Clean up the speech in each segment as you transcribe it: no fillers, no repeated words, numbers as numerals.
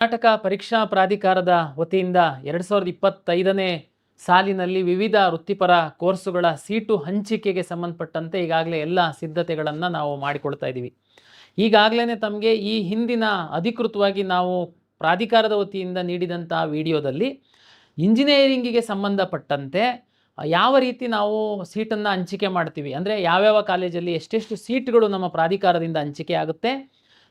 ಕರ್ನಾಟಕ ಪರೀಕ್ಷಾ ಪ್ರಾಧಿಕಾರದ ವತಿಯಿಂದ 2025ನೇ ಸಾಲಿನಲ್ಲಿ ವಿವಿಧ ವೃತ್ತಿಪರ ಕೋರ್ಸುಗಳ ಸೀಟು ಹಂಚಿಕೆಗೆ ಸಂಬಂಧಪಟ್ಟಂತೆ ಈಗಾಗಲೇ ಎಲ್ಲ ಸಿದ್ಧತೆಗಳನ್ನು ನಾವು ಮಾಡಿಕೊಳ್ತಾ ಇದ್ದೀವಿ. ಈಗಾಗಲೇ ತಮಗೆ ಈ ಹಿಂದಿನ ಅಧಿಕೃತವಾಗಿ ನಾವು ಪ್ರಾಧಿಕಾರದ ವತಿಯಿಂದ ನೀಡಿದಂಥ ವಿಡಿಯೋದಲ್ಲಿ ಇಂಜಿನಿಯರಿಂಗಿಗೆ ಸಂಬಂಧಪಟ್ಟಂತೆ ಯಾವ ರೀತಿ ನಾವು ಸೀಟನ್ನು ಹಂಚಿಕೆ ಮಾಡ್ತೀವಿ, ಅಂದರೆ ಯಾವ್ಯಾವ ಕಾಲೇಜಲ್ಲಿ ಎಷ್ಟೆಷ್ಟು ಸೀಟ್ಗಳು ನಮ್ಮ ಪ್ರಾಧಿಕಾರದಿಂದ ಹಂಚಿಕೆ ಆಗುತ್ತೆ,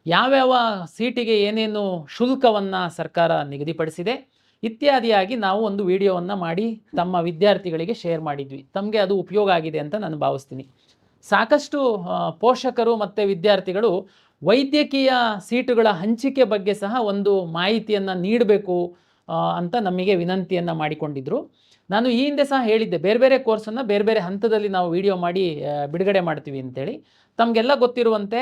ಯಾವ್ಯಾವ ಸೀಟಿಗೆ ಏನೇನು ಶುಲ್ಕವನ್ನು ಸರ್ಕಾರ ನಿಗದಿಪಡಿಸಿದೆ ಇತ್ಯಾದಿಯಾಗಿ ನಾವು ಒಂದು ವಿಡಿಯೋವನ್ನು ಮಾಡಿ ತಮ್ಮ ವಿದ್ಯಾರ್ಥಿಗಳಿಗೆ ಶೇರ್ ಮಾಡಿದ್ವಿ. ತಮಗೆ ಅದು ಉಪಯೋಗ ಆಗಿದೆ ಅಂತ ನಾನು ಭಾವಿಸ್ತೀನಿ. ಸಾಕಷ್ಟು ಪೋಷಕರು ಮತ್ತು ವಿದ್ಯಾರ್ಥಿಗಳು ವೈದ್ಯಕೀಯ ಸೀಟುಗಳ ಹಂಚಿಕೆ ಬಗ್ಗೆ ಸಹ ಒಂದು ಮಾಹಿತಿಯನ್ನು ನೀಡಬೇಕು ಅಂತ ನಮಗೆ ವಿನಂತಿಯನ್ನು ಮಾಡಿಕೊಂಡಿದ್ದರು. ನಾನು ಈ ಹಿಂದೆ ಸಹ ಹೇಳಿದ್ದೆ, ಬೇರೆ ಬೇರೆ ಕೋರ್ಸನ್ನು ಬೇರೆ ಬೇರೆ ಹಂತದಲ್ಲಿ ನಾವು ವಿಡಿಯೋ ಮಾಡಿ ಬಿಡುಗಡೆ ಮಾಡ್ತೀವಿ ಅಂತೇಳಿ. ತಮಗೆಲ್ಲ ಗೊತ್ತಿರುವಂತೆ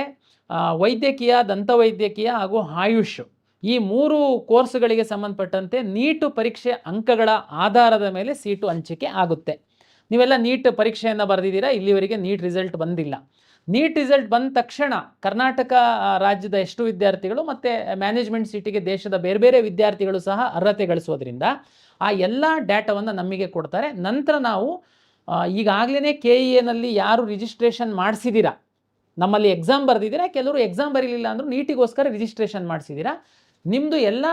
ವೈದ್ಯಕೀಯ, ದಂತವೈದ್ಯಕೀಯ ಹಾಗೂ ಆಯುಷ್ ಈ 3 ಕೋರ್ಸ್ಗಳಿಗೆ ಸಂಬಂಧಪಟ್ಟಂತೆ ನೀಟ್ ಪರೀಕ್ಷೆ ಅಂಕಗಳ ಆಧಾರದ ಮೇಲೆ ಸೀಟು ಹಂಚಿಕೆ ಆಗುತ್ತೆ. ನೀವೆಲ್ಲ ನೀಟ್ ಪರೀಕ್ಷೆಯನ್ನು ಬರೆದಿದ್ದೀರಾ, ಇಲ್ಲಿವರೆಗೆ ನೀಟ್ ರಿಸಲ್ಟ್ ಬಂದಿಲ್ಲ. ನೀಟ್ ರಿಸಲ್ಟ್ ಬಂದ ತಕ್ಷಣ ಕರ್ನಾಟಕ ರಾಜ್ಯದ ಎಷ್ಟು ವಿದ್ಯಾರ್ಥಿಗಳು ಮತ್ತು ಮ್ಯಾನೇಜ್ಮೆಂಟ್ ಸೀಟಿಗೆ ದೇಶದ ಬೇರೆ ಬೇರೆ ವಿದ್ಯಾರ್ಥಿಗಳು ಸಹ ಅರ್ಹತೆ ಗಳಿಸೋದ್ರಿಂದ ಆ ಎಲ್ಲ ಡೇಟಾವನ್ನು ನಮಗೆ ಕೊಡ್ತಾರೆ. ನಂತರ ನಾವು ಈಗಾಗಲೇ KEA ಯಾರು ರಿಜಿಸ್ಟ್ರೇಷನ್ ಮಾಡಿಸಿದ್ದೀರಾ, ನಮ್ಮಲ್ಲಿ ಎಕ್ಸಾಮ್ ಬರೆದಿದ್ದೀರಾ, ಕೆಲವರು ಎಕ್ಸಾಮ್ ಬರೀಲಿಲ್ಲ ಅಂದರೂ ನೀಟಿಗೋಸ್ಕರ ರಿಜಿಸ್ಟ್ರೇಷನ್ ಮಾಡಿಸಿದ್ದೀರಾ, ನಿಮ್ಮದು ಎಲ್ಲ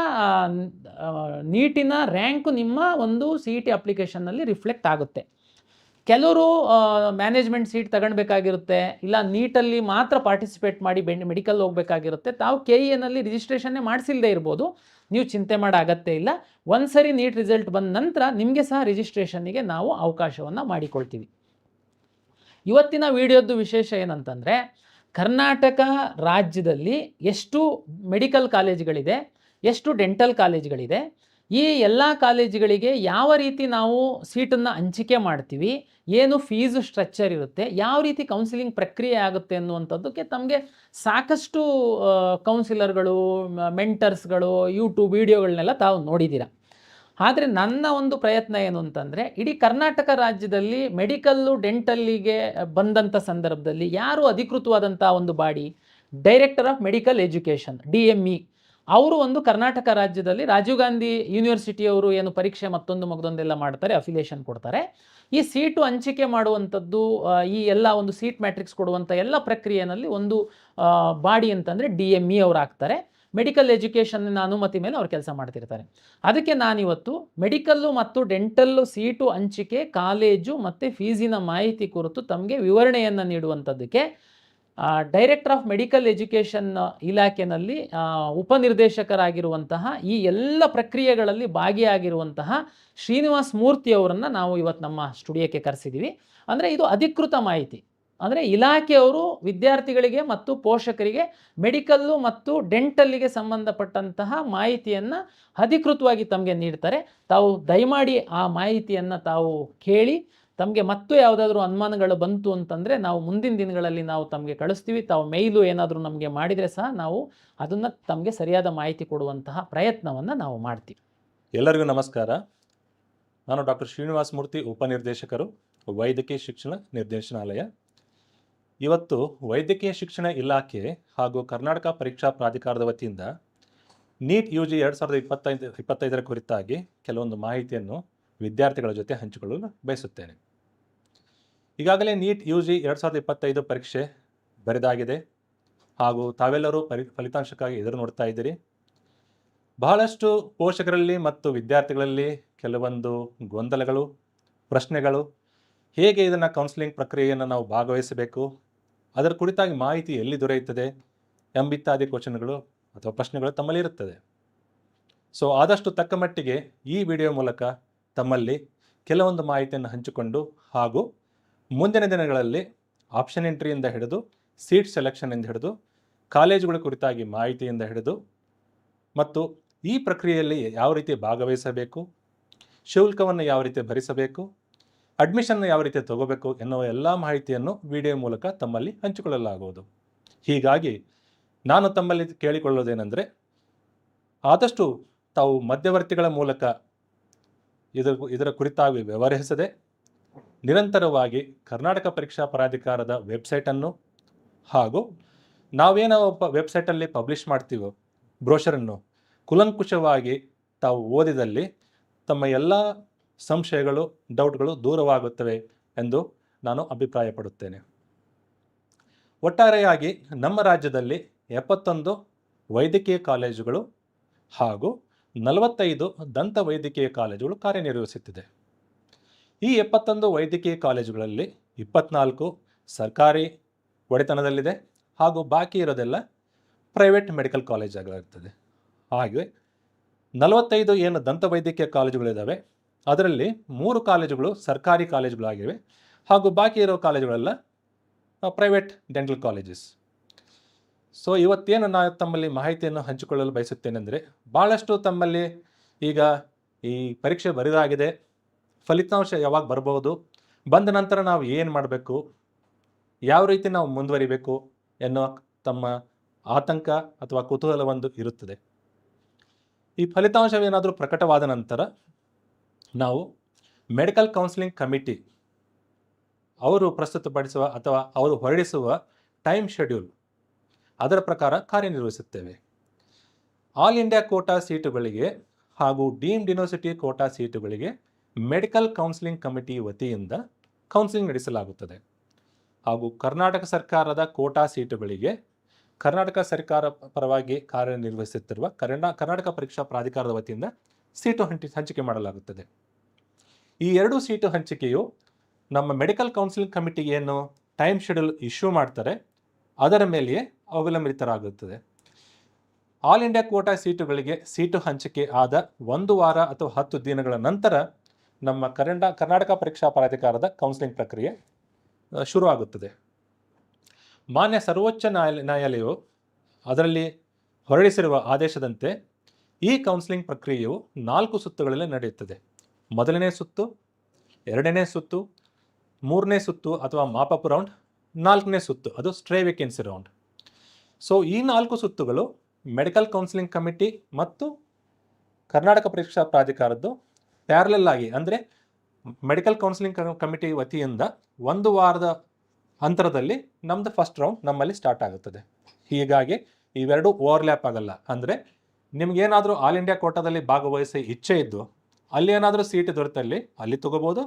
ನೀಟಿನ ರ್ಯಾಂಕು ನಿಮ್ಮ ಒಂದು CET ಅಪ್ಲಿಕೇಶನ್ನಲ್ಲಿ ರಿಫ್ಲೆಕ್ಟ್ ಆಗುತ್ತೆ. ಕೆಲವರು ಮ್ಯಾನೇಜ್ಮೆಂಟ್ ಸೀಟ್ ತಗೊಳ್ಬೇಕಾಗಿರುತ್ತೆ, ಇಲ್ಲ ನೀಟಲ್ಲಿ ಮಾತ್ರ ಪಾರ್ಟಿಸಿಪೇಟ್ ಮಾಡಿ ಮೆಡಿಕಲ್ ಹೋಗಬೇಕಾಗಿರುತ್ತೆ. ತಾವು KEA ರಿಜಿಸ್ಟ್ರೇಷನ್ನೇ ಮಾಡಿಸಿಲ್ಲದೆ ಇರ್ಬೋದು, ನೀವು ಚಿಂತೆ ಮಾಡೋ ಅಗತ್ಯ ಇಲ್ಲ. ಒಂದು ಸರಿ ನೀಟ್ ರಿಸಲ್ಟ್ ಬಂದ ನಂತರ ನಿಮಗೆ ಸಹ ರಿಜಿಸ್ಟ್ರೇಷನ್ನಿಗೆ ನಾವು ಅವಕಾಶವನ್ನು ಮಾಡಿಕೊಳ್ತೀವಿ. ಇವತ್ತಿನ ವಿಡಿಯೋದ್ದು ವಿಶೇಷ ಏನಂತಂದರೆ, ಕರ್ನಾಟಕ ರಾಜ್ಯದಲ್ಲಿ ಎಷ್ಟು ಮೆಡಿಕಲ್ ಕಾಲೇಜುಗಳಿದೆ, ಎಷ್ಟು ಡೆಂಟಲ್ ಕಾಲೇಜುಗಳಿದೆ, ಈ ಎಲ್ಲ ಕಾಲೇಜುಗಳಿಗೆ ಯಾವ ರೀತಿ ನಾವು ಸೀಟನ್ನು ಹಂಚಿಕೆ ಮಾಡ್ತೀವಿ, ಏನು ಫೀಸು ಸ್ಟ್ರಕ್ಚರ್ ಇರುತ್ತೆ, ಯಾವ ರೀತಿ ಕೌನ್ಸಿಲಿಂಗ್ ಪ್ರಕ್ರಿಯೆ ಆಗುತ್ತೆ ಅನ್ನುವಂಥದ್ದಕ್ಕೆ ತಮಗೆ ಸಾಕಷ್ಟು ಕೌನ್ಸಿಲರ್ಗಳು, ಮೆಂಟರ್ಸ್ಗಳು ಯೂಟ್ಯೂಬ್ ವಿಡಿಯೋಗಳನ್ನೆಲ್ಲ ತಾವು ನೋಡಿದ್ದೀರ. ಆದರೆ ನನ್ನ ಒಂದು ಪ್ರಯತ್ನ ಏನು ಅಂತಂದರೆ, ಇಡೀ ಕರ್ನಾಟಕ ರಾಜ್ಯದಲ್ಲಿ ಮೆಡಿಕಲ್ಲು ಡೆಂಟಲ್ಲಿಗೆ ಬಂದಂಥ ಸಂದರ್ಭದಲ್ಲಿ ಯಾರು ಅಧಿಕೃತವಾದಂಥ ಒಂದು body, director of medical education DME, ಅವರು ಒಂದು ಕರ್ನಾಟಕ ರಾಜ್ಯದಲ್ಲಿ ರಾಜೀವ್ ಗಾಂಧಿ ಯೂನಿವರ್ಸಿಟಿಯವರು ಏನು ಪರೀಕ್ಷೆ ಮತ್ತೊಂದೆಲ್ಲ ಮಾಡ್ತಾರೆ, ಅಫಿಲಿಯೇಷನ್ ಕೊಡ್ತಾರೆ. ಈ ಸೀಟು ಹಂಚಿಕೆ ಮಾಡುವಂಥದ್ದು, ಈ ಎಲ್ಲ ಒಂದು ಸೀಟ್ ಮ್ಯಾಟ್ರಿಕ್ಸ್ ಕೊಡುವಂಥ ಎಲ್ಲ ಪ್ರಕ್ರಿಯೆಯಲ್ಲಿ ಒಂದು ಬಾಡಿ ಅಂತಂದರೆ DME ಅವರು ಆಗ್ತಾರೆ. ಮೆಡಿಕಲ್ ಎಜುಕೇಷನ್ನ ಅನುಮತಿ ಮೇಲೆ ಅವ್ರು ಕೆಲಸ ಮಾಡ್ತಿರ್ತಾರೆ. ಅದಕ್ಕೆ ನಾನಿವತ್ತು ಮೆಡಿಕಲ್ಲು ಮತ್ತು ಡೆಂಟಲ್ಲು ಸೀಟು ಹಂಚಿಕೆ, ಕಾಲೇಜು ಮತ್ತು ಫೀಸಿನ ಮಾಹಿತಿ ಕುರಿತು ತಮಗೆ ವಿವರಣೆಯನ್ನು ನೀಡುವಂಥದ್ದಕ್ಕೆ ಡೈರೆಕ್ಟರ್ ಆಫ್ ಮೆಡಿಕಲ್ ಎಜುಕೇಷನ್ ಇಲಾಖೆಯಲ್ಲಿ ಉಪನಿರ್ದೇಶಕರಾಗಿರುವಂತಹ ಈ ಎಲ್ಲ ಪ್ರಕ್ರಿಯೆಗಳಲ್ಲಿ ಭಾಗಿಯಾಗಿರುವಂತಹ ಶ್ರೀನಿವಾಸ್ ಮೂರ್ತಿ ಅವರನ್ನು ನಾವು ಇವತ್ತು ನಮ್ಮ ಸ್ಟುಡಿಯೋಕ್ಕೆ ಕರೆಸಿದ್ದೀವಿ. ಅಂದರೆ ಇದು ಅಧಿಕೃತ ಮಾಹಿತಿ, ಅಂದರೆ ಇಲಾಖೆಯವರು ವಿದ್ಯಾರ್ಥಿಗಳಿಗೆ ಮತ್ತು ಪೋಷಕರಿಗೆ ಮೆಡಿಕಲ್ಲು ಮತ್ತು ಡೆಂಟಲ್ಲಿಗೆ ಸಂಬಂಧಪಟ್ಟಂತಹ ಮಾಹಿತಿಯನ್ನು ಅಧಿಕೃತವಾಗಿ ತಮಗೆ ನೀಡ್ತಾರೆ. ತಾವು ದಯಮಾಡಿ ಆ ಮಾಹಿತಿಯನ್ನು ತಾವು ಕೇಳಿ, ತಮಗೆ ಮತ್ತು ಯಾವುದಾದ್ರೂ ಅನುಮಾನಗಳು ಬಂತು ಅಂತಂದರೆ ನಾವು ಮುಂದಿನ ದಿನಗಳಲ್ಲಿ ನಾವು ತಮಗೆ ಕಳಿಸ್ತೀವಿ. ತಾವು ಮೇಯ್ಲು ಏನಾದರೂ ನಮಗೆ ಮಾಡಿದರೆ ಸಹ ನಾವು ಅದನ್ನು ತಮಗೆ ಸರಿಯಾದ ಮಾಹಿತಿ ಕೊಡುವಂತಹ ಪ್ರಯತ್ನವನ್ನು ನಾವು ಮಾಡ್ತೀವಿ. ಎಲ್ಲರಿಗೂ ನಮಸ್ಕಾರ. ನಾನು ಡಾಕ್ಟರ್ ಶ್ರೀನಿವಾಸ್ ಮೂರ್ತಿ, ಉಪನಿರ್ದೇಶಕರು, ವೈದ್ಯಕೀಯ ಶಿಕ್ಷಣ ನಿರ್ದೇಶನಾಲಯ. ಇವತ್ತು ವೈದ್ಯಕೀಯ ಶಿಕ್ಷಣ ಇಲಾಖೆ ಹಾಗೂ ಕರ್ನಾಟಕ ಪರೀಕ್ಷಾ ಪ್ರಾಧಿಕಾರದ ವತಿಯಿಂದ ನೀಟ್ UG 2025 ಕುರಿತಾಗಿ ಕೆಲವೊಂದು ಮಾಹಿತಿಯನ್ನು ವಿದ್ಯಾರ್ಥಿಗಳ ಜೊತೆ ಹಂಚಿಕೊಳ್ಳಲು ಬಯಸುತ್ತೇನೆ. ಈಗಾಗಲೇ ನೀಟ್ UG 2025 ಪರೀಕ್ಷೆ ಬರೆದಾಗಿದೆ ಹಾಗೂ ತಾವೆಲ್ಲರೂ ಫಲಿತಾಂಶಕ್ಕಾಗಿ ಎದುರು ನೋಡ್ತಾ ಇದ್ದೀರಿ. ಬಹಳಷ್ಟು ಪೋಷಕರಲ್ಲಿ ಮತ್ತು ವಿದ್ಯಾರ್ಥಿಗಳಲ್ಲಿ ಕೆಲವೊಂದು ಗೊಂದಲಗಳು, ಪ್ರಶ್ನೆಗಳು, ಹೇಗೆ ಇದನ್ನು ಕೌನ್ಸಿಲಿಂಗ್ ಪ್ರಕ್ರಿಯೆಯನ್ನು ನಾವು ಭಾಗವಹಿಸಬೇಕು, ಅದರ ಕುರಿತಾಗಿ ಮಾಹಿತಿ ಎಲ್ಲಿ ದೊರೆಯುತ್ತದೆ ಎಂಬಿತ್ಯಾದಿ ಕ್ವಶನ್ಗಳು ಅಥವಾ ಪ್ರಶ್ನೆಗಳು ತಮ್ಮಲ್ಲಿ ಇರುತ್ತದೆ. ಸೊ ಆದಷ್ಟು ತಕ್ಕ ಮಟ್ಟಿಗೆ ಈ ವಿಡಿಯೋ ಮೂಲಕ ತಮ್ಮಲ್ಲಿ ಕೆಲವೊಂದು ಮಾಹಿತಿಯನ್ನು ಹಂಚಿಕೊಂಡು ಹಾಗೂ ಮುಂದಿನ ದಿನಗಳಲ್ಲಿ ಆಪ್ಷನ್ ಎಂಟ್ರಿಯಿಂದ ಹಿಡಿದು ಸೀಟ್ ಸೆಲೆಕ್ಷನ್ನಿಂದ ಹಿಡಿದು ಕಾಲೇಜುಗಳ ಕುರಿತಾಗಿ ಮಾಹಿತಿಯಿಂದ ಹಿಡಿದು ಮತ್ತು ಈ ಪ್ರಕ್ರಿಯೆಯಲ್ಲಿ ಯಾವ ರೀತಿ ಭಾಗವಹಿಸಬೇಕು, ಶುಲ್ಕವನ್ನು ಯಾವ ರೀತಿ ಭರಿಸಬೇಕು, ಅಡ್ಮಿಷನ್ ಯಾವ ರೀತಿ ತಗೋಬೇಕು ಎನ್ನುವ ಎಲ್ಲ ಮಾಹಿತಿಯನ್ನು ವಿಡಿಯೋ ಮೂಲಕ ತಮ್ಮಲ್ಲಿ ಹಂಚಿಕೊಳ್ಳಲಾಗುವುದು. ಹೀಗಾಗಿ ನಾನು ತಮ್ಮಲ್ಲಿ ಕೇಳಿಕೊಳ್ಳೋದೇನೆಂದರೆ, ಆದಷ್ಟು ತಾವು ಮಧ್ಯವರ್ತಿಗಳ ಮೂಲಕ ಇದರ ಕುರಿತಾಗಿ ವ್ಯವಹರಿಸದೆ ನಿರಂತರವಾಗಿ ಕರ್ನಾಟಕ ಪರೀಕ್ಷಾ ಪ್ರಾಧಿಕಾರದ ವೆಬ್ಸೈಟನ್ನು ಹಾಗೂ ನಾವೇನೋ ವೆಬ್ಸೈಟಲ್ಲಿ ಪಬ್ಲಿಷ್ ಮಾಡ್ತೀವೋ ಬ್ರೋಷರನ್ನು ಕುಲಂಕುಷವಾಗಿ ತಾವು ಓದಿದಲ್ಲಿ ತಮ್ಮ ಎಲ್ಲ ಸಂಶಯಗಳು, ಡೌಟ್ಗಳು ದೂರವಾಗುತ್ತವೆ ಎಂದು ನಾನು ಅಭಿಪ್ರಾಯಪಡುತ್ತೇನೆ. ಒಟ್ಟಾರೆಯಾಗಿ ನಮ್ಮ ರಾಜ್ಯದಲ್ಲಿ 71 ವೈದ್ಯಕೀಯ ಕಾಲೇಜುಗಳು ಹಾಗೂ 45 ದಂತ ವೈದ್ಯಕೀಯ ಕಾಲೇಜುಗಳು ಕಾರ್ಯನಿರ್ವಹಿಸುತ್ತಿದೆ. ಈ 71 ವೈದ್ಯಕೀಯ ಕಾಲೇಜುಗಳಲ್ಲಿ 24 ಸರ್ಕಾರಿ ಒಡೆತನದಲ್ಲಿದೆ ಹಾಗೂ ಬಾಕಿ ಇರೋದೆಲ್ಲ ಪ್ರೈವೇಟ್ ಮೆಡಿಕಲ್ ಕಾಲೇಜ್ ಆಗಿರ್ತದೆ. ಹಾಗೆ 45 ಏನು ದಂತ ವೈದ್ಯಕೀಯ ಕಾಲೇಜುಗಳಿದ್ದಾವೆ, ಅದರಲ್ಲಿ 3 ಕಾಲೇಜುಗಳು ಸರ್ಕಾರಿ ಕಾಲೇಜುಗಳಾಗಿವೆ ಹಾಗೂ ಬಾಕಿ ಇರೋ ಕಾಲೇಜುಗಳೆಲ್ಲ ಪ್ರೈವೇಟ್ ಡೆಂಟಲ್ ಕಾಲೇಜಸ್. ಸೊ ಇವತ್ತೇನು ನಾನು ತಮ್ಮಲ್ಲಿ ಮಾಹಿತಿಯನ್ನು ಹಂಚಿಕೊಳ್ಳಲು ಬಯಸುತ್ತೇನೆಂದರೆ, ಭಾಳಷ್ಟು ತಮ್ಮಲ್ಲಿ ಈಗ ಈ ಪರೀಕ್ಷೆ ಬರೆದಾಗಿದೆ, ಫಲಿತಾಂಶ ಯಾವಾಗ ಬರ್ಬೋದು, ಬಂದ ನಂತರ ನಾವು ಏನು ಮಾಡಬೇಕು, ಯಾವ ರೀತಿ ನಾವು ಮುಂದುವರಿಬೇಕು ಎನ್ನುವ ತಮ್ಮ ಆತಂಕ ಅಥವಾ ಕುತೂಹಲ ಒಂದು ಇರುತ್ತದೆ. ಈ ಫಲಿತಾಂಶವೇನಾದರೂ ಪ್ರಕಟವಾದ ನಂತರ ನಾವು ಮೆಡಿಕಲ್ ಕೌನ್ಸಿಲಿಂಗ್ ಕಮಿಟಿ ಅವರು ಪ್ರಸ್ತುತಪಡಿಸುವ ಅಥವಾ ಅವರು ಹೊರಡಿಸುವ ಟೈಮ್ ಶೆಡ್ಯೂಲ್ ಅದರ ಪ್ರಕಾರ ಕಾರ್ಯನಿರ್ವಹಿಸುತ್ತೇವೆ. ಆಲ್ ಇಂಡಿಯಾ ಕೋಟಾ ಸೀಟುಗಳಿಗೆ ಹಾಗೂ ಡೀಮ್ಡ್ ಯೂನಿವರ್ಸಿಟಿ ಕೋಟಾ ಸೀಟುಗಳಿಗೆ ಮೆಡಿಕಲ್ ಕೌನ್ಸಿಲಿಂಗ್ ಕಮಿಟಿ ವತಿಯಿಂದ ಕೌನ್ಸಿಲಿಂಗ್ ನಡೆಸಲಾಗುತ್ತದೆ. ಹಾಗೂ ಕರ್ನಾಟಕ ಸರ್ಕಾರದ ಕೋಟಾ ಸೀಟುಗಳಿಗೆ ಕರ್ನಾಟಕ ಸರ್ಕಾರ ಪರವಾಗಿ ಕಾರ್ಯನಿರ್ವಹಿಸುತ್ತಿರುವ ಕರ್ನಾಟಕ ಪರೀಕ್ಷಾ ಪ್ರಾಧಿಕಾರದ ವತಿಯಿಂದ ಸೀಟು ಹಂಚಿಕೆ ಮಾಡಲಾಗುತ್ತದೆ. ಈ 2 ಸೀಟು ಹಂಚಿಕೆಯು ನಮ್ಮ ಮೆಡಿಕಲ್ ಕೌನ್ಸಿಲಿಂಗ್ ಕಮಿಟಿಗೆ ಏನು ಟೈಮ್ ಶೆಡ್ಯೂಲ್ ಇಶ್ಯೂ ಮಾಡ್ತಾರೆ ಅದರ ಮೇಲೆಯೇ ಅವಲಂಬಿತರಾಗುತ್ತದೆ. ಆಲ್ ಇಂಡಿಯಾ ಕೋಟಾ ಸೀಟುಗಳಿಗೆ ಸೀಟು ಹಂಚಿಕೆ ಆದ 1 ವಾರ ಅಥವಾ 10 ದಿನಗಳ ನಂತರ ನಮ್ಮ ಕರ್ನಾಟಕ ಪರೀಕ್ಷಾ ಪ್ರಾಧಿಕಾರದ ಕೌನ್ಸಿಲಿಂಗ್ ಪ್ರಕ್ರಿಯೆ ಶುರುವಾಗುತ್ತದೆ. ಮಾನ್ಯ ಸರ್ವೋಚ್ಚ ನ್ಯಾಯಾಲಯವು ಅದರಲ್ಲಿ ಹೊರಡಿಸಿರುವ ಆದೇಶದಂತೆ ಈ ಕೌನ್ಸಿಲಿಂಗ್ ಪ್ರಕ್ರಿಯೆಯು 4 ಸುತ್ತುಗಳಲ್ಲಿ ನಡೆಯುತ್ತದೆ. ಮೊದಲನೇ ಸುತ್ತು, 2ನೇ ಸುತ್ತು, 3ನೇ ಸುತ್ತು ಅಥವಾ ಮಾಪಪ್ ರೌಂಡ್, 4ನೇ ಸುತ್ತು ಅದು ಸ್ಟ್ರೇ ವೇಕೆನ್ಸಿ ರೌಂಡ್. ಸೊ ಈ 4 ಸುತ್ತುಗಳು ಮೆಡಿಕಲ್ ಕೌನ್ಸಿಲಿಂಗ್ ಕಮಿಟಿ ಮತ್ತು ಕರ್ನಾಟಕ ಪರೀಕ್ಷಾ ಪ್ರಾಧಿಕಾರದ್ದು ಪ್ಯಾರಲಲ್ ಆಗಿ, ಅಂದರೆ ಮೆಡಿಕಲ್ ಕೌನ್ಸಿಲಿಂಗ್ ಕಮಿಟಿ ವತಿಯಿಂದ 1 ವಾರದ ಅಂತರದಲ್ಲಿ ನಮ್ಮದು ಫಸ್ಟ್ ರೌಂಡ್ ನಮ್ಮಲ್ಲಿ ಸ್ಟಾರ್ಟ್ ಆಗುತ್ತದೆ. ಹೀಗಾಗಿ ಇವೆರಡು ಓವರ್ಲ್ಯಾಪ್ ಆಗಲ್ಲ. ಅಂದರೆ ನಿಮಗೇನಾದರೂ ಆಲ್ ಇಂಡಿಯಾ ಕೋಟಾದಲ್ಲಿ ಭಾಗವಹಿಸಿ ಇಚ್ಛೆ ಇದ್ದು ಅಲ್ಲಿ ಏನಾದರೂ ಸೀಟ್ ದೊರೆತಲ್ಲಿ ಅಲ್ಲಿ ತಗೋಬೋದು.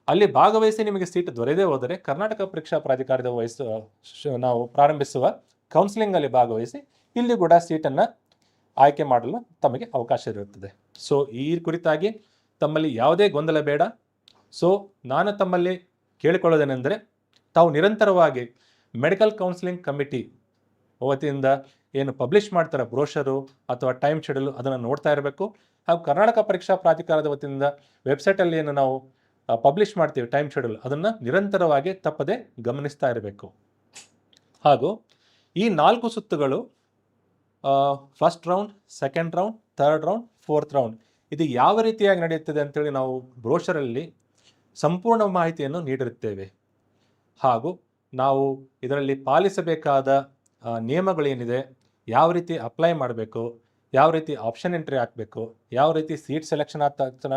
ಅಲ್ಲಿ ಭಾಗವಹಿಸಿ ನಿಮಗೆ ಸೀಟ್ ದೊರೆಯದೇ ಹೋದರೆ ಕರ್ನಾಟಕ ಪರೀಕ್ಷಾ ಪ್ರಾಧಿಕಾರದ ನಾವು ಪ್ರಾರಂಭಿಸುವ ಕೌನ್ಸಿಲಿಂಗಲ್ಲಿ ಭಾಗವಹಿಸಿ ಇಲ್ಲಿ ಕೂಡ ಸೀಟನ್ನು ಆಯ್ಕೆ ಮಾಡಲು ತಮಗೆ ಅವಕಾಶ ಇರುತ್ತದೆ. ಸೊ ಈ ಕುರಿತಾಗಿ ತಮ್ಮಲ್ಲಿ ಯಾವುದೇ ಗೊಂದಲ ಬೇಡ. ಸೊ ನಾನು ತಮ್ಮಲ್ಲಿ ಕೇಳಿಕೊಳ್ಳೋದೇನೆಂದರೆ, ತಾವು ನಿರಂತರವಾಗಿ ಮೆಡಿಕಲ್ ಕೌನ್ಸಿಲಿಂಗ್ ಕಮಿಟಿ ವತಿಯಿಂದ ಏನು ಪಬ್ಲಿಷ್ ಮಾಡ್ತಾರೆ ಬ್ರೋಷರು ಅಥವಾ ಟೈಮ್ ಶೆಡ್ಯೂಲ್, ಅದನ್ನು ನೋಡ್ತಾ ಇರಬೇಕು. ಹಾಗೂ ಕರ್ನಾಟಕ ಪರೀಕ್ಷಾ ಪ್ರಾಧಿಕಾರದ ವತಿಯಿಂದ ವೆಬ್ಸೈಟಲ್ಲಿ ಏನು ನಾವು ಪಬ್ಲಿಷ್ ಮಾಡ್ತೀವಿ ಟೈಮ್ ಶೆಡ್ಯೂಲ್, ಅದನ್ನು ನಿರಂತರವಾಗಿ ತಪ್ಪದೆ ಗಮನಿಸ್ತಾ ಇರಬೇಕು. ಹಾಗೂ ಈ 4 ಸುತ್ತುಗಳು first round, second round, third round, fourth round ಇದು ಯಾವ ರೀತಿಯಾಗಿ ನಡೆಯುತ್ತದೆ ಅಂತೇಳಿ ನಾವು ಬ್ರೋಷರಲ್ಲಿ ಸಂಪೂರ್ಣ ಮಾಹಿತಿಯನ್ನು ನೀಡಿರುತ್ತೇವೆ. ಹಾಗೂ ನಾವು ಇದರಲ್ಲಿ ಪಾಲಿಸಬೇಕಾದ ನಿಯಮಗಳೇನಿದೆ, ಯಾವ ರೀತಿ ಅಪ್ಲೈ ಮಾಡಬೇಕು, ಯಾವ ರೀತಿ ಆಪ್ಷನ್ ಎಂಟ್ರಿ ಹಾಕಬೇಕು, ಯಾವ ರೀತಿ ಸೀಟ್ ಸೆಲೆಕ್ಷನ್ ಆದ ತಕ್ಷಣ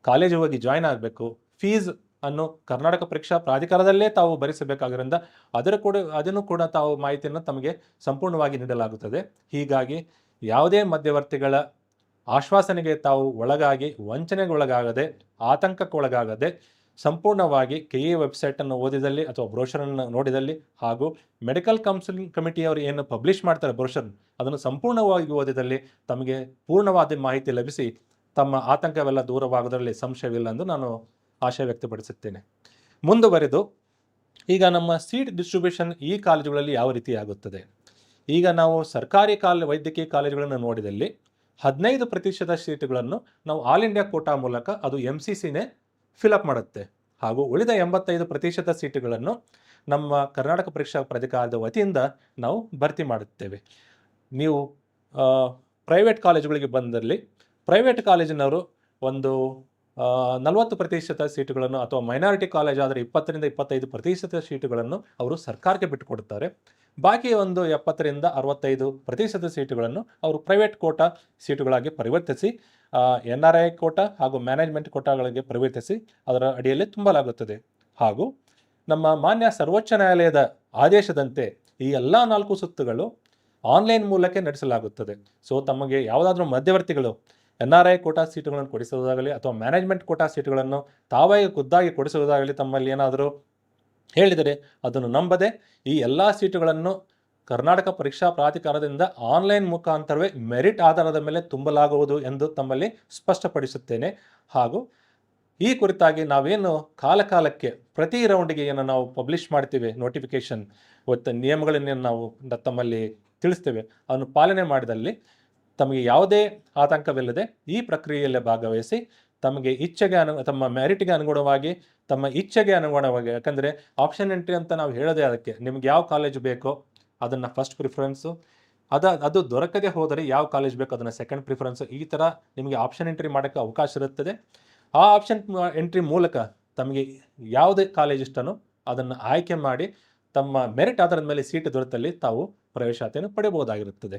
ಕಾಲೇಜು ಹೋಗಿ ಜಾಯ್ನ್ ಆಗಬೇಕು, ಫೀಸ್ ಅನ್ನು ಕರ್ನಾಟಕ ಪರೀಕ್ಷಾ ಪ್ರಾಧಿಕಾರದಲ್ಲೇ ತಾವು ಭರಿಸಬೇಕಾಗಿರೋದ್ರಿಂದ ಅದನ್ನು ಕೂಡ ತಾವು ಮಾಹಿತಿಯನ್ನು ತಮಗೆ ಸಂಪೂರ್ಣವಾಗಿ ನೀಡಲಾಗುತ್ತದೆ. ಹೀಗಾಗಿ ಯಾವುದೇ ಮಧ್ಯವರ್ತಿಗಳ ಆಶ್ವಾಸನೆಗೆ ತಾವು ಒಳಗಾಗಿ ವಂಚನೆಗೊಳಗಾಗದೆ, ಆತಂಕಕ್ಕೊಳಗಾಗದೆ ಸಂಪೂರ್ಣವಾಗಿ KE ವೆಬ್ಸೈಟನ್ನು ಓದಿದಲ್ಲಿ ಅಥವಾ ಬ್ರೋಷರನ್ನು ನೋಡಿದಲ್ಲಿ ಹಾಗೂ ಮೆಡಿಕಲ್ ಕೌನ್ಸಿಲಿಂಗ್ ಕಮಿಟಿಯವರು ಏನು ಪಬ್ಲಿಷ್ ಮಾಡ್ತಾರೆ ಬ್ರೋಷರ್, ಅದನ್ನು ಸಂಪೂರ್ಣವಾಗಿ ಓದಿದಲ್ಲಿ ತಮಗೆ ಪೂರ್ಣವಾದ ಮಾಹಿತಿ ಲಭಿಸಿ ತಮ್ಮ ಆತಂಕವೆಲ್ಲ ದೂರವಾಗೋದರಲ್ಲಿ ಸಂಶಯವಿಲ್ಲ ಎಂದು ನಾನು ಆಶಯ ವ್ಯಕ್ತಪಡಿಸುತ್ತೇನೆ. ಮುಂದುವರೆದು ಈಗ ನಮ್ಮ ಸೀಟ್ ಡಿಸ್ಟ್ರಿಬ್ಯೂಷನ್ ಈ ಕಾಲೇಜುಗಳಲ್ಲಿ ಯಾವ ರೀತಿ ಆಗುತ್ತದೆ. ಈಗ ನಾವು ಸರ್ಕಾರಿ ವೈದ್ಯಕೀಯ ಕಾಲೇಜುಗಳನ್ನು ನೋಡಿದಲ್ಲಿ 15% ಸೀಟುಗಳನ್ನು ನಾವು ಆಲ್ ಇಂಡಿಯಾ ಕೋಟಾ ಮೂಲಕ ಅದು MCCನೇ ಫಿಲಪ್ ಮಾಡುತ್ತೆ. ಹಾಗೂ ಉಳಿದ 85% ಸೀಟುಗಳನ್ನು ನಮ್ಮ ಕರ್ನಾಟಕ ಪರೀಕ್ಷಾ ಪ್ರಾಧಿಕಾರದ ವತಿಯಿಂದ ನಾವು ಭರ್ತಿ ಮಾಡುತ್ತೇವೆ. ನೀವು ಪ್ರೈವೇಟ್ ಕಾಲೇಜುಗಳಿಗೆ ಬಂದಲ್ಲಿ ಪ್ರೈವೇಟ್ ಕಾಲೇಜಿನವರು ಒಂದು 40% ಸೀಟುಗಳನ್ನು ಅಥವಾ ಮೈನಾರಿಟಿ ಕಾಲೇಜ್ ಆದರೆ 20ರಿಂದ 25% ಸೀಟುಗಳನ್ನು ಅವರು ಸರ್ಕಾರಕ್ಕೆ ಬಿಟ್ಟುಕೊಡುತ್ತಾರೆ. ಬಾಕಿ ಒಂದು 70ರಿಂದ 65% ಸೀಟುಗಳನ್ನು ಅವರು ಪ್ರೈವೇಟ್ ಕೋಟಾ ಸೀಟುಗಳಾಗಿ ಪರಿವರ್ತಿಸಿ NRI ಕೋಟಾ ಹಾಗೂ ಮ್ಯಾನೇಜ್ಮೆಂಟ್ ಕೋಟಾಗಳಿಗೆ ಪರಿವರ್ತಿಸಿ ಅದರ ಅಡಿಯಲ್ಲಿ ತುಂಬಲಾಗುತ್ತದೆ. ಹಾಗೂ ನಮ್ಮ ಮಾನ್ಯ ಸರ್ವೋಚ್ಚ ನ್ಯಾಯಾಲಯದ ಆದೇಶದಂತೆ ಈ ಎಲ್ಲ 4 ಸುತ್ತುಗಳು ಆನ್ಲೈನ್ ಮೂಲಕ ನಡೆಸಲಾಗುತ್ತದೆ. ಸೊ ತಮಗೆ ಯಾವುದಾದ್ರೂ ಮಧ್ಯವರ್ತಿಗಳು NRI ಕೋಟಾ ಸೀಟುಗಳನ್ನು ಕೊಡಿಸುವುದಾಗಲಿ ಅಥವಾ ಮ್ಯಾನೇಜ್ಮೆಂಟ್ ಕೋಟಾ ಸೀಟುಗಳನ್ನು ತಾವೇ ಖುದ್ದಾಗಿ ಕೊಡಿಸುವುದಾಗಲಿ ತಮ್ಮಲ್ಲಿ ಏನಾದರೂ ಹೇಳಿದರೆ ಅದನ್ನು ನಂಬದೆ ಈ ಎಲ್ಲ ಸೀಟುಗಳನ್ನು ಕರ್ನಾಟಕ ಪರೀಕ್ಷಾ ಪ್ರಾಧಿಕಾರದಿಂದ ಆನ್ಲೈನ್ ಮುಖಾಂತರವೇ ಮೆರಿಟ್ ಆಧಾರದ ಮೇಲೆ ತುಂಬಲಾಗುವುದು ಎಂದು ತಮ್ಮಲ್ಲಿ ಸ್ಪಷ್ಟಪಡಿಸುತ್ತೇನೆ. ಹಾಗೂ ಈ ಕುರಿತಾಗಿ ನಾವೇನು ಕಾಲಕಾಲಕ್ಕೆ ಪ್ರತಿ ರೌಂಡಿಗೆ ಏನು ನಾವು ಪಬ್ಲಿಷ್ ಮಾಡ್ತೀವಿ ನೋಟಿಫಿಕೇಶನ್ ಮತ್ತು ನಿಯಮಗಳನ್ನೇನು ನಾವು ತಮ್ಮಲ್ಲಿ ತಿಳಿಸ್ತೇವೆ, ಅದನ್ನು ಪಾಲನೆ ಮಾಡಿದಲ್ಲಿ ತಮಗೆ ಯಾವುದೇ ಆತಂಕವಿಲ್ಲದೆ ಈ ಪ್ರಕ್ರಿಯೆಯಲ್ಲಿ ಭಾಗವಹಿಸಿ ತಮಗೆ ತಮ್ಮ ಮೆರಿಟ್ಗೆ ಅನುಗುಣವಾಗಿ ತಮ್ಮ ಇಚ್ಛೆಗೆ ಅನುಗುಣವಾಗಿ, ಯಾಕಂದರೆ ಆಪ್ಷನ್ ಎಂಟ್ರಿ ಅಂತ ನಾವು ಹೇಳೋದೇ ಅದಕ್ಕೆ ನಿಮ್ಗೆ ಯಾವ ಕಾಲೇಜ್ ಬೇಕೋ ಅದನ್ನು ಫಸ್ಟ್ ಪ್ರಿಫರೆನ್ಸು, ಅದು ದೊರಕದೆ ಹೋದರೆ ಯಾವ ಕಾಲೇಜ್ ಬೇಕೋ ಅದನ್ನು ಸೆಕೆಂಡ್ ಪ್ರಿಫರೆನ್ಸು, ಈ ಥರ ನಿಮಗೆ ಆಪ್ಷನ್ ಎಂಟ್ರಿ ಮಾಡೋಕ್ಕೆ ಅವಕಾಶ ಇರುತ್ತದೆ. ಆ ಆಪ್ಷನ್ ಎಂಟ್ರಿ ಮೂಲಕ ತಮಗೆ ಯಾವುದೇ ಕಾಲೇಜ್ ಇಷ್ಟನೋ ಅದನ್ನು ಆಯ್ಕೆ ಮಾಡಿ ತಮ್ಮ ಮೆರಿಟ್ ಆಧಾರದ ಮೇಲೆ ಸೀಟ್ ದೊರೆತಲ್ಲಿ ತಾವು ಪ್ರವೇಶಾತಿಯನ್ನು ಪಡೆಯಬಹುದಾಗಿರುತ್ತದೆ.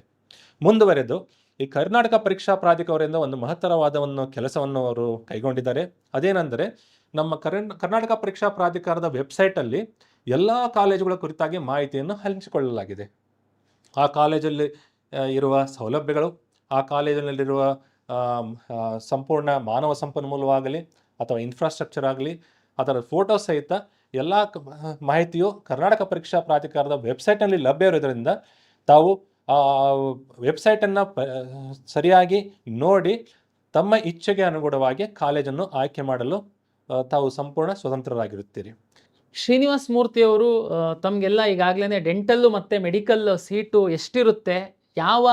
ಮುಂದುವರೆದು ಈ ಕರ್ನಾಟಕ ಪರೀಕ್ಷಾ ಪ್ರಾಧಿಕಾರದಿಂದ ಒಂದು ಮಹತ್ತರವಾದ ಒಂದು ಕೆಲಸವನ್ನು ಅವರು ಕೈಗೊಂಡಿದ್ದಾರೆ. ಅದೇನೆಂದರೆ ನಮ್ಮ ಕರ್ನಾಟಕ ಪರೀಕ್ಷಾ ಪ್ರಾಧಿಕಾರದ ವೆಬ್ಸೈಟಲ್ಲಿ ಎಲ್ಲ ಕಾಲೇಜುಗಳ ಕುರಿತಾಗಿ ಮಾಹಿತಿಯನ್ನು ಹಂಚಿಕೊಳ್ಳಲಾಗಿದೆ. ಆ ಕಾಲೇಜಲ್ಲಿ ಇರುವ ಸೌಲಭ್ಯಗಳು, ಆ ಕಾಲೇಜಿನಲ್ಲಿರುವ ಸಂಪೂರ್ಣ ಮಾನವ ಸಂಪನ್ಮೂಲವಾಗಲಿ ಅಥವಾ ಇನ್ಫ್ರಾಸ್ಟ್ರಕ್ಚರ್ ಆಗಲಿ, ಅದರ ಫೋಟೋ ಸಹಿತ ಎಲ್ಲ ಮಾಹಿತಿಯು ಕರ್ನಾಟಕ ಪರೀಕ್ಷಾ ಪ್ರಾಧಿಕಾರದ ವೆಬ್ಸೈಟ್ನಲ್ಲಿ ಲಭ್ಯ ಇರೋದರಿಂದ ತಾವು ಆ ವೆಬ್ಸೈಟನ್ನು ಸರಿಯಾಗಿ ನೋಡಿ ತಮ್ಮ ಇಚ್ಛೆಗೆ ಅನುಗುಣವಾಗಿ ಕಾಲೇಜನ್ನು ಆಯ್ಕೆ ಮಾಡಲು ತಾವು ಸಂಪೂರ್ಣ ಸ್ವತಂತ್ರರಾಗಿರುತ್ತೀರಿ. ಶ್ರೀನಿವಾಸ್ ಮೂರ್ತಿಯವರು ತಮಗೆಲ್ಲ ಈಗಾಗಲೇ ಡೆಂಟಲ್ಲು ಮತ್ತು ಮೆಡಿಕಲ್ ಸೀಟು ಎಷ್ಟಿರುತ್ತೆ, ಯಾವ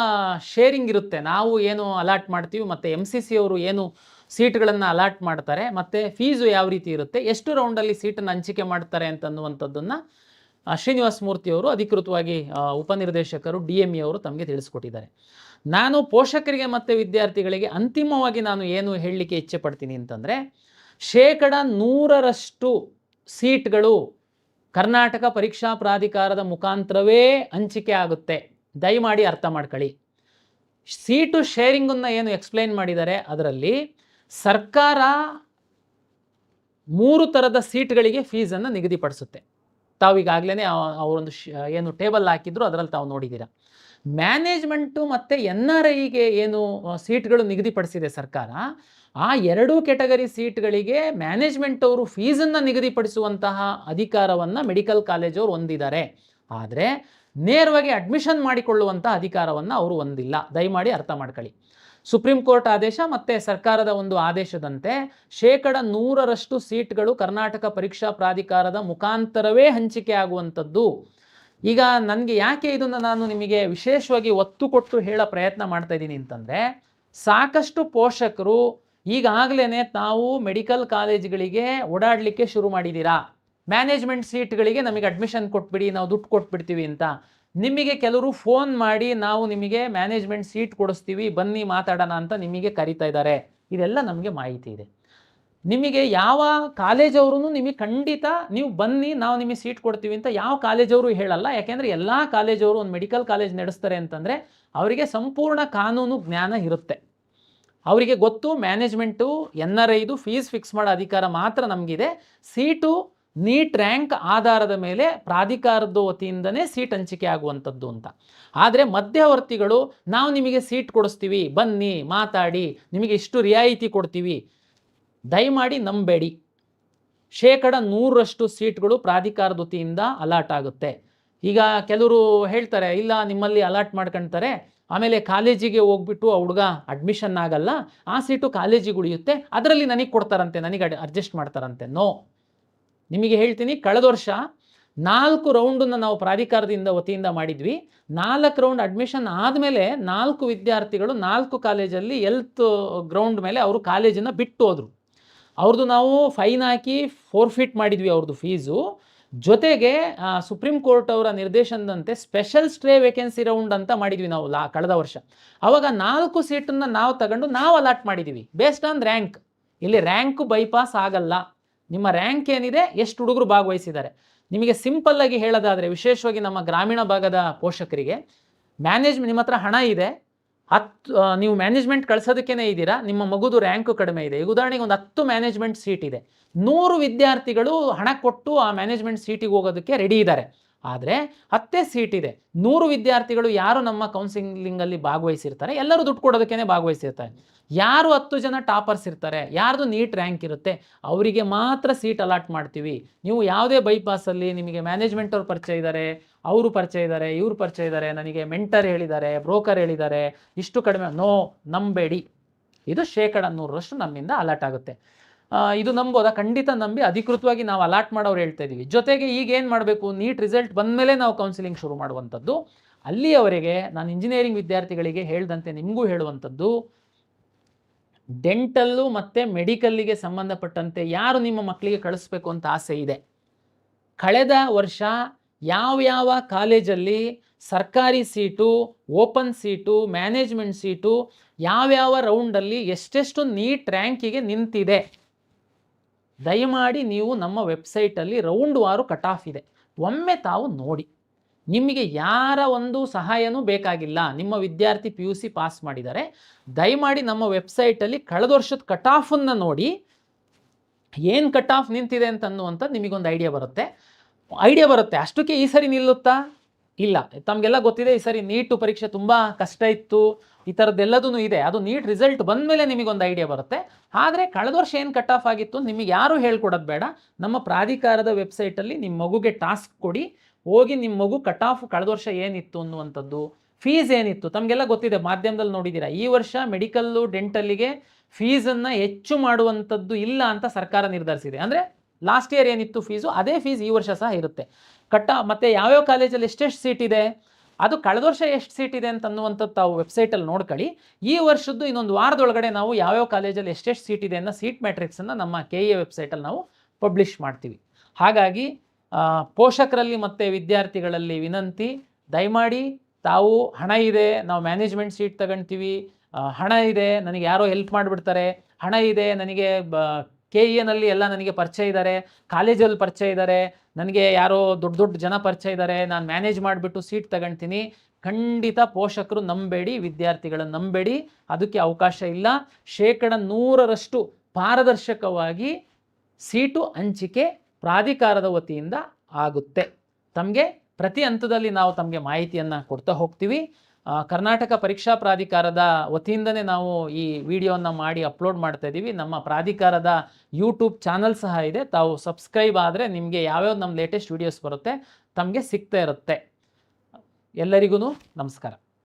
ಶೇರಿಂಗ್ ಇರುತ್ತೆ, ನಾವು ಏನು ಅಲಾಟ್ ಮಾಡ್ತೀವಿ ಮತ್ತು MCC ಅವರು ಏನು ಸೀಟ್ಗಳನ್ನು ಅಲಾಟ್ ಮಾಡ್ತಾರೆ ಮತ್ತು ಫೀಸು ಯಾವ ರೀತಿ ಇರುತ್ತೆ, ಎಷ್ಟು ರೌಂಡಲ್ಲಿ ಸೀಟನ್ನು ಹಂಚಿಕೆ ಮಾಡ್ತಾರೆ ಅಂತನ್ನುವಂಥದ್ದನ್ನು ಶ್ರೀನಿವಾಸ್ ಮೂರ್ತಿಯವರು ಅಧಿಕೃತವಾಗಿ ಉಪನಿರ್ದೇಶಕರು DME ಅವರು ತಮಗೆ ತಿಳಿಸ್ಕೊಟ್ಟಿದ್ದಾರೆ. ನಾನು ಪೋಷಕರಿಗೆ ಮತ್ತು ವಿದ್ಯಾರ್ಥಿಗಳಿಗೆ ಅಂತಿಮವಾಗಿ ನಾನು ಏನು ಹೇಳಲಿಕ್ಕೆ ಇಚ್ಛೆ ಪಡ್ತೀನಿ ಅಂತಂದರೆ, 100% ಸೀಟ್ಗಳು ಕರ್ನಾಟಕ ಪರೀಕ್ಷಾ ಪ್ರಾಧಿಕಾರದ ಮುಖಾಂತರವೇ ಹಂಚಿಕೆ ಆಗುತ್ತೆ. ದಯಮಾಡಿ ಅರ್ಥ ಮಾಡ್ಕೊಳ್ಳಿ. ಸೀಟು ಶೇರಿಂಗನ್ನು ಏನು ಎಕ್ಸ್ಪ್ಲೈನ್ ಮಾಡಿದ್ದಾರೆ ಅದರಲ್ಲಿ ಸರ್ಕಾರ 3 ಥರದ ಸೀಟ್ಗಳಿಗೆ ಫೀಸನ್ನು ನಿಗದಿಪಡಿಸುತ್ತೆ. ತಾವು ಈಗಾಗಲೇ ಅವರೊಂದು ಏನು ಟೇಬಲ್ ಹಾಕಿದ್ರು ಅದರಲ್ಲಿ ತಾವು ನೋಡಿದ್ದೀರಾ. ಮ್ಯಾನೇಜ್ಮೆಂಟು ಮತ್ತು NRIಗೆ ಏನು ಸೀಟ್ಗಳು ನಿಗದಿಪಡಿಸಿದೆ ಸರ್ಕಾರ, ಆ 2 ಕೆಟಗರಿ ಸೀಟ್ಗಳಿಗೆ ಮ್ಯಾನೇಜ್ಮೆಂಟ್ ಅವರು ಫೀಸನ್ನು ನಿಗದಿಪಡಿಸುವಂತಹ ಅಧಿಕಾರವನ್ನು ಮೆಡಿಕಲ್ ಕಾಲೇಜವರು ಹೊಂದಿದ್ದಾರೆ. ಆದರೆ ನೇರವಾಗಿ ಅಡ್ಮಿಷನ್ ಮಾಡಿಕೊಳ್ಳುವಂಥ ಅಧಿಕಾರವನ್ನು ಅವರು ಹೊಂದಿಲ್ಲ. ದಯಮಾಡಿ ಅರ್ಥ ಮಾಡ್ಕೊಳ್ಳಿ. ಸುಪ್ರೀಂ ಕೋರ್ಟ್ ಆದೇಶ ಮತ್ತು ಸರ್ಕಾರದ ಒಂದು ಆದೇಶದಂತೆ 100% ಸೀಟ್ಗಳು ಕರ್ನಾಟಕ ಪರೀಕ್ಷಾ ಪ್ರಾಧಿಕಾರದ ಮುಖಾಂತರವೇ ಹಂಚಿಕೆ ಆಗುವಂಥದ್ದು. ಈಗ ನನಗೆ ಯಾಕೆ ಇದನ್ನು ನಾನು ನಿಮಗೆ ವಿಶೇಷವಾಗಿ ಒತ್ತು ಕೊಟ್ಟು ಹೇಳೋ ಪ್ರಯತ್ನ ಮಾಡ್ತಾ ಇದ್ದೀನಿ ಅಂತಂದರೆ, ಸಾಕಷ್ಟು ಪೋಷಕರು ಈಗಾಗಲೇ ತಾವು ಮೆಡಿಕಲ್ ಕಾಲೇಜ್ಗಳಿಗೆ ಓಡಾಡಲಿಕ್ಕೆ ಶುರು ಮಾಡಿದ್ದೀರಾ. ಮ್ಯಾನೇಜ್ಮೆಂಟ್ ಸೀಟ್ಗಳಿಗೆ ನಮಗೆ ಅಡ್ಮಿಷನ್ ಕೊಟ್ಬಿಡಿ, ನಾವು ದುಡ್ಡು ಕೊಟ್ಬಿಡ್ತೀವಿ ಅಂತ. ನಿಮಗೆ ಕೆಲವರು ಫೋನ್ ಮಾಡಿ ನಾವು ನಿಮಗೆ ಮ್ಯಾನೇಜ್ಮೆಂಟ್ ಸೀಟ್ ಕೊಡಿಸ್ತೀವಿ ಬನ್ನಿ ಮಾತಾಡೋಣ ಅಂತ ನಿಮಗೆ ಕರೀತಾ ಇದ್ದಾರೆ. ಇದೆಲ್ಲ ನಮಗೆ ಮಾಹಿತಿ ಇದೆ. ನಿಮಗೆ ಯಾವ ಕಾಲೇಜವರು ನಿಮಗೆ ಖಂಡಿತ ನೀವು ಬನ್ನಿ ನಾವು ನಿಮಗೆ ಸೀಟ್ ಕೊಡ್ತೀವಿ ಅಂತ ಯಾವ ಕಾಲೇಜವರು ಹೇಳಲ್ಲ. ಯಾಕೆಂದರೆ ಎಲ್ಲ ಕಾಲೇಜವರು ಒಂದು ಮೆಡಿಕಲ್ ಕಾಲೇಜ್ ನಡೆಸ್ತಾರೆ ಅಂತಂದರೆ ಅವರಿಗೆ ಸಂಪೂರ್ಣ ಕಾನೂನು ಜ್ಞಾನ ಇರುತ್ತೆ. ಅವರಿಗೆ ಗೊತ್ತು ಮ್ಯಾನೇಜ್ಮೆಂಟು NRIದು ಫೀಸ್ ಫಿಕ್ಸ್ ಮಾಡೋ ಅಧಿಕಾರ ಮಾತ್ರ ನಮಗಿದೆ. ಸೀಟು ನೀಟ್ ರ್ಯಾಂಕ್ ಆಧಾರದ ಮೇಲೆ ಪ್ರಾಧಿಕಾರದ ವತಿಯಿಂದನೇ ಸೀಟ್ ಹಂಚಿಕೆ ಆಗುವಂಥದ್ದು ಅಂತ. ಆದರೆ ಮಧ್ಯವರ್ತಿಗಳು ನಾವು ನಿಮಗೆ ಸೀಟ್ ಕೊಡಿಸ್ತೀವಿ ಬನ್ನಿ ಮಾತಾಡಿ ನಿಮಗೆ ಇಷ್ಟು ರಿಯಾಯಿತಿ ಕೊಡ್ತೀವಿ, ದಯಮಾಡಿ ನಂಬೇಡಿ. 100% ಸೀಟ್ಗಳು ಪ್ರಾಧಿಕಾರದ ವತಿಯಿಂದ ಅಲಾಟ್ ಆಗುತ್ತೆ. ಈಗ ಕೆಲವರು ಹೇಳ್ತಾರೆ ಇಲ್ಲ ನಿಮ್ಮಲ್ಲಿ ಅಲಾಟ್ ಮಾಡ್ಕೊಳ್ತಾರೆ, ಆಮೇಲೆ ಕಾಲೇಜಿಗೆ ಹೋಗ್ಬಿಟ್ಟು ಆ ಹುಡುಗ ಅಡ್ಮಿಷನ್ ಆಗಲ್ಲ, ಆ ಸೀಟು ಕಾಲೇಜಿಗೆ ಉಳಿಯುತ್ತೆ, ಅದರಲ್ಲಿ ನನಗೆ ಕೊಡ್ತಾರಂತೆ, ನನಗೆ ಅಡ್ಜಸ್ಟ್ ಮಾಡ್ತಾರಂತೆ. ನೋ, ನಿಮಗೆ ಹೇಳ್ತೀನಿ, ಕಳೆದ ವರ್ಷ 4 ರೌಂಡನ್ನು ನಾವು ಪ್ರಾಧಿಕಾರದಿಂದ ವತಿಯಿಂದ ಮಾಡಿದ್ವಿ. 4 ರೌಂಡ್ ಅಡ್ಮಿಷನ್ ಆದಮೇಲೆ 4 ವಿದ್ಯಾರ್ಥಿಗಳು 4 ಕಾಲೇಜಲ್ಲಿ ಹೆಲ್ತ್ ಗ್ರೌಂಡ್ ಮೇಲೆ ಅವರು ಕಾಲೇಜನ್ನು ಬಿಟ್ಟು ಹೋದರು. ಅವ್ರದ್ದು ನಾವು ಫೈನ್ ಹಾಕಿ ಫೋರ್ಫಿಟ್ ಮಾಡಿದ್ವಿ ಅವ್ರದ್ದು ಫೀಸು. ಜೊತೆಗೆ ಸುಪ್ರೀಂ ಕೋರ್ಟ್ ಅವರ ನಿರ್ದೇಶನದಂತೆ ಸ್ಪೆಷಲ್ ಸ್ಟೇ ವೇಕೆನ್ಸಿ ರೌಂಡ್ ಅಂತ ಮಾಡಿದ್ವಿ ನಾವು ಕಳೆದ ವರ್ಷ. ಆವಾಗ 4 ಸೀಟನ್ನು ನಾವು ತಗೊಂಡು ನಾವು ಅಲಾಟ್ ಮಾಡಿದ್ದೀವಿ ಬೇಸ್ಡ್ ಆನ್ ರ್ಯಾಂಕ್. ಇಲ್ಲಿ ರ್ಯಾಂಕು ಬೈಪಾಸ್ ಆಗಲ್ಲ. ನಿಮ್ಮ ರ್ಯಾಂಕ್ ಏನಿದೆ, ಎಷ್ಟು ಹುಡುಗರು ಭಾಗವಹಿಸಿದ್ದಾರೆ. ನಿಮಗೆ ಸಿಂಪಲ್ಲಾಗಿ ಹೇಳೋದಾದರೆ, ವಿಶೇಷವಾಗಿ ನಮ್ಮ ಗ್ರಾಮೀಣ ಭಾಗದ ಪೋಷಕರಿಗೆ, ನಿಮ್ಮ ಹತ್ರ ಹಣ ಇದೆ, ನೀವು ಮ್ಯಾನೇಜ್ಮೆಂಟ್ ಕಳ್ಸೋದಕ್ಕೇ ಇದ್ದೀರಾ, ನಿಮ್ಮ ಮಗುದು ರ್ಯಾಂಕು ಕಡಿಮೆ ಇದೆ. ಈಗ ಉದಾಹರಣೆಗೆ ಒಂದು 10 ಮ್ಯಾನೇಜ್ಮೆಂಟ್ ಸೀಟ್ ಇದೆ, 100 ವಿದ್ಯಾರ್ಥಿಗಳು ಹಣ ಕೊಟ್ಟು ಆ ಮ್ಯಾನೇಜ್ಮೆಂಟ್ ಸೀಟಿಗೆ ಹೋಗೋದಕ್ಕೆ ರೆಡಿ ಇದ್ದಾರೆ. ಆದರೆ 10 ಸೀಟ್ ಇದೆ, 100 ವಿದ್ಯಾರ್ಥಿಗಳು ಯಾರು ನಮ್ಮ ಕೌನ್ಸಿಲಿಂಗಲ್ಲಿ ಭಾಗವಹಿಸಿರ್ತಾರೆ ಎಲ್ಲರೂ ದುಡ್ಡು ಕೊಡೋದಕ್ಕೇ ಭಾಗವಹಿಸಿರ್ತಾರೆ. ಯಾರು 10 ಜನ ಟಾಪರ್ಸ್ ಇರ್ತಾರೆ, ಯಾರ್ದು ನೀಟ್ ರ್ಯಾಂಕ್ ಇರುತ್ತೆ, ಅವರಿಗೆ ಮಾತ್ರ ಸೀಟ್ ಅಲಾಟ್ ಮಾಡ್ತೀವಿ. ನೀವು ಯಾವುದೇ ಬೈಪಾಸಲ್ಲಿ ನಿಮಗೆ ಮ್ಯಾನೇಜ್ಮೆಂಟ್ ಅವ್ರು ಪರಿಚಯ ಇದ್ದಾರೆ, ಅವರು ಪರಿಚಯ ಇದ್ದಾರೆ, ಇವ್ರು ಪರಿಚಯ ಇದ್ದಾರೆ, ನನಗೆ ಮೆಂಟರ್ ಹೇಳಿದ್ದಾರೆ, ಬ್ರೋಕರ್ ಹೇಳಿದ್ದಾರೆ, ಇಷ್ಟು ಕಡಿಮೆ, ನೋ, ನಂಬೇಡಿ. ಇದು 100% ನಮ್ಮಿಂದ ಅಲಾಟ್ ಆಗುತ್ತೆ. ಇದು ನಂಬೋದಾ? ಖಂಡಿತ ನಂಬಿ ಅಧಿಕೃತವಾಗಿ ನಾವು ಅಲಾಟ್ ಮಾಡೋರು ಹೇಳ್ತಾ ಇದ್ದೀವಿ. ಜೊತೆಗೆ ಈಗ ಏನು ಮಾಡಬೇಕು, ನೀಟ್ ರಿಸಲ್ಟ್ ಬಂದ ಮೇಲೆ ನಾವು ಕೌನ್ಸಿಲಿಂಗ್ ಶುರು ಮಾಡುವಂಥದ್ದು. ಅಲ್ಲಿಯವರೆಗೆ ನಾನು ಇಂಜಿನಿಯರಿಂಗ್ ವಿದ್ಯಾರ್ಥಿಗಳಿಗೆ ಹೇಳಿದಂತೆ ನಿಮಗೂ ಹೇಳುವಂಥದ್ದು, ಡೆಂಟಲ್ಲು ಮತ್ತು ಮೆಡಿಕಲ್ಲಿಗೆ ಸಂಬಂಧಪಟ್ಟಂತೆ ಯಾರು ನಿಮ್ಮ ಮಕ್ಕಳಿಗೆ ಕಳಿಸ್ಬೇಕು ಅಂತ ಆಸೆ ಇದೆ, ಕಳೆದ ವರ್ಷ ಯಾವ್ಯಾವ ಕಾಲೇಜಲ್ಲಿ ಸರ್ಕಾರಿ seat, open seat, management seat, ಯಾವ್ಯಾವ ರೌಂಡಲ್ಲಿ ಎಷ್ಟೆಷ್ಟು ನೀಟ್ ರ್ಯಾಂಕಿಗೆ ನಿಂತಿದೆ, ದಯಮಾಡಿ ನೀವು ನಮ್ಮ ವೆಬ್ಸೈಟಲ್ಲಿ ರೌಂಡ್ ವಾರು ಕಟ್ ಆಫ್ ಇದೆ, ಒಮ್ಮೆ ತಾವು ನೋಡಿ. ನಿಮಗೆ ಯಾರ ಒಂದು ಸಹಾಯನೂ ಬೇಕಾಗಿಲ್ಲ. ನಿಮ್ಮ ವಿದ್ಯಾರ್ಥಿ PUC ಪಾಸ್ ಮಾಡಿದ್ದಾರೆ, ದಯಮಾಡಿ ನಮ್ಮ ವೆಬ್ಸೈಟಲ್ಲಿ ಕಳೆದ ವರ್ಷದ ಕಟ್ ಆಫನ್ನು ನೋಡಿ, ಏನು ಕಟ್ ಆಫ್ ನಿಂತಿದೆ ಅಂತನ್ನುವಂಥದ್ದು ನಿಮಗೊಂದು ಐಡಿಯಾ ಬರುತ್ತೆ. ಅಷ್ಟಕ್ಕೆ ಈ ಸರಿ ನಿಲ್ಲುತ್ತಾ? ಇಲ್ಲ. ತಮಗೆಲ್ಲ ಗೊತ್ತಿದೆ, ಈ ಸರಿ ನೀಟು ಪರೀಕ್ಷೆ ತುಂಬ ಕಷ್ಟ ಇತ್ತು, ಈ ಥರದ್ದೆಲ್ಲದೂ ಇದೆ. ಅದು ನೀಟ್ ರಿಸಲ್ಟ್ ಬಂದ ಮೇಲೆ ನಿಮಗೊಂದು ಐಡಿಯಾ ಬರುತ್ತೆ. ಆದರೆ ಕಳೆದ ವರ್ಷ ಏನು ಕಟ್ ಆಫ್ ಆಗಿತ್ತು ನಿಮಗೆ ಯಾರೂ ಹೇಳ್ಕೊಡೋದು ಬೇಡ. ನಮ್ಮ ಪ್ರಾಧಿಕಾರದ ವೆಬ್ಸೈಟಲ್ಲಿ ನಿಮ್ಮ ಮಗುಗೆ ಟಾಸ್ಕ್ ಕೊಡಿ, ಹೋಗಿ ನಿಮ್ಮ ಮಗು ಕಟ್ ಆಫ್ ಕಳೆದ ವರ್ಷ ಏನಿತ್ತು ಅನ್ನುವಂಥದ್ದು, ಫೀಸ್ ಏನಿತ್ತು, ತಮಗೆಲ್ಲ ಗೊತ್ತಿದೆ, ಮಾಧ್ಯಮದಲ್ಲಿ ನೋಡಿದ್ದೀರಾ. ಈ ವರ್ಷ ಮೆಡಿಕಲ್ಲು, ಡೆಂಟಲ್ಲಿಗೆ ಫೀಸನ್ನು ಹೆಚ್ಚು ಮಾಡುವಂಥದ್ದು ಇಲ್ಲ ಅಂತ ಸರ್ಕಾರ ನಿರ್ಧರಿಸಿದೆ. ಅಂದರೆ ಲಾಸ್ಟ್ ಇಯರ್ ಏನಿತ್ತು ಫೀಸು, ಅದೇ ಫೀಸ್ ಈ ವರ್ಷ ಸಹ ಇರುತ್ತೆ. ಮತ್ತು ಯಾವ್ಯಾವ ಕಾಲೇಜಲ್ಲಿ ಎಷ್ಟೆಷ್ಟು ಸೀಟ್ ಇದೆ, ಅದು ಕಳೆದ ವರ್ಷ ಎಷ್ಟು ಸೀಟ್ ಇದೆ ಅಂತ ಅನ್ನುವಂಥದ್ದು ತಾವು ವೆಬ್ಸೈಟಲ್ಲಿ ನೋಡ್ಕೊಳ್ಳಿ. ಈ ವರ್ಷದ್ದು ಇನ್ನೊಂದು ವಾರದೊಳಗಡೆ ನಾವು ಯಾವ್ಯಾವ ಕಾಲೇಜಲ್ಲಿ ಎಷ್ಟೆಷ್ಟು ಸೀಟ್ ಇದೆ ಅನ್ನೋ ಸೀಟ್ ಮ್ಯಾಟ್ರಿಕ್ಸನ್ನು ನಮ್ಮ KEA ವೆಬ್ಸೈಟಲ್ಲಿ ನಾವು ಪಬ್ಲಿಷ್ ಮಾಡ್ತೀವಿ. ಹಾಗಾಗಿ ಪೋಷಕರಲ್ಲಿ ಮತ್ತು ವಿದ್ಯಾರ್ಥಿಗಳಲ್ಲಿ ವಿನಂತಿ, ದಯಮಾಡಿ ತಾವು ಹಣ ಇದೆ, ನಾವು ಮ್ಯಾನೇಜ್ಮೆಂಟ್ ಸೀಟ್ ತಗೊಳ್ತೀವಿ, ಹಣ ಇದೆ, ನನಗೆ ಯಾರೋ ಹೆಲ್ಪ್ ಮಾಡಿಬಿಡ್ತಾರೆ, ಹಣ ಇದೆ, ನನಗೆ KEAನಲ್ಲಿ ಎಲ್ಲ ನನಗೆ ಪರಿಚಯ ಇದ್ದಾರೆ, ಕಾಲೇಜಲ್ಲಿ ಪರಿಚಯ ಇದ್ದಾರೆ, ನನಗೆ ಯಾರೋ ದೊಡ್ಡ ಜನ ಪರಿಚಯ ಇದ್ದಾರೆ, ನಾನು ಮ್ಯಾನೇಜ್ ಮಾಡಿಬಿಟ್ಟು ಸೀಟ್ ತಗೊಳ್ತೀನಿ. ಖಂಡಿತ ಪೋಷಕರು ನಂಬೇಡಿ, ವಿದ್ಯಾರ್ಥಿಗಳನ್ನು ನಂಬೇಡಿ, ಅದಕ್ಕೆ ಅವಕಾಶ ಇಲ್ಲ. 100% ಪಾರದರ್ಶಕವಾಗಿ ಸೀಟು ಹಂಚಿಕೆ ಪ್ರಾಧಿಕಾರದ ವತಿಯಿಂದ ಆಗುತ್ತೆ. ತಮಗೆ ಪ್ರತಿ ಹಂತದಲ್ಲಿ ನಾವು ತಮಗೆ ಮಾಹಿತಿಯನ್ನು ಕೊಡ್ತಾ ಹೋಗ್ತೀವಿ. ಕರ್ನಾಟಕ ಪರೀಕ್ಷಾ ಪ್ರಾಧಿಕಾರದ ವತಿಯಿಂದನೇ ನಾವು ಈ ವಿಡಿಯೋನ ಮಾಡಿ ಅಪ್ಲೋಡ್ ಮಾಡ್ತಾ ಇದ್ದೀವಿ. ನಮ್ಮ ಪ್ರಾಧಿಕಾರದ ಯೂಟ್ಯೂಬ್ ಚಾನಲ್ ಸಹ ಇದೆ, ತಾವು ಸಬ್ಸ್ಕ್ರೈಬ್ ಆದರೆ ನಿಮಗೆ ಯಾವ್ಯಾವ ನಮ್ಮ ಲೇಟೆಸ್ಟ್ ವೀಡಿಯೋಸ್ ಬರುತ್ತೆ ತಮಗೆ ಸಿಗ್ತಾ ಇರುತ್ತೆ. ಎಲ್ಲರಿಗೂ ನಮಸ್ಕಾರ.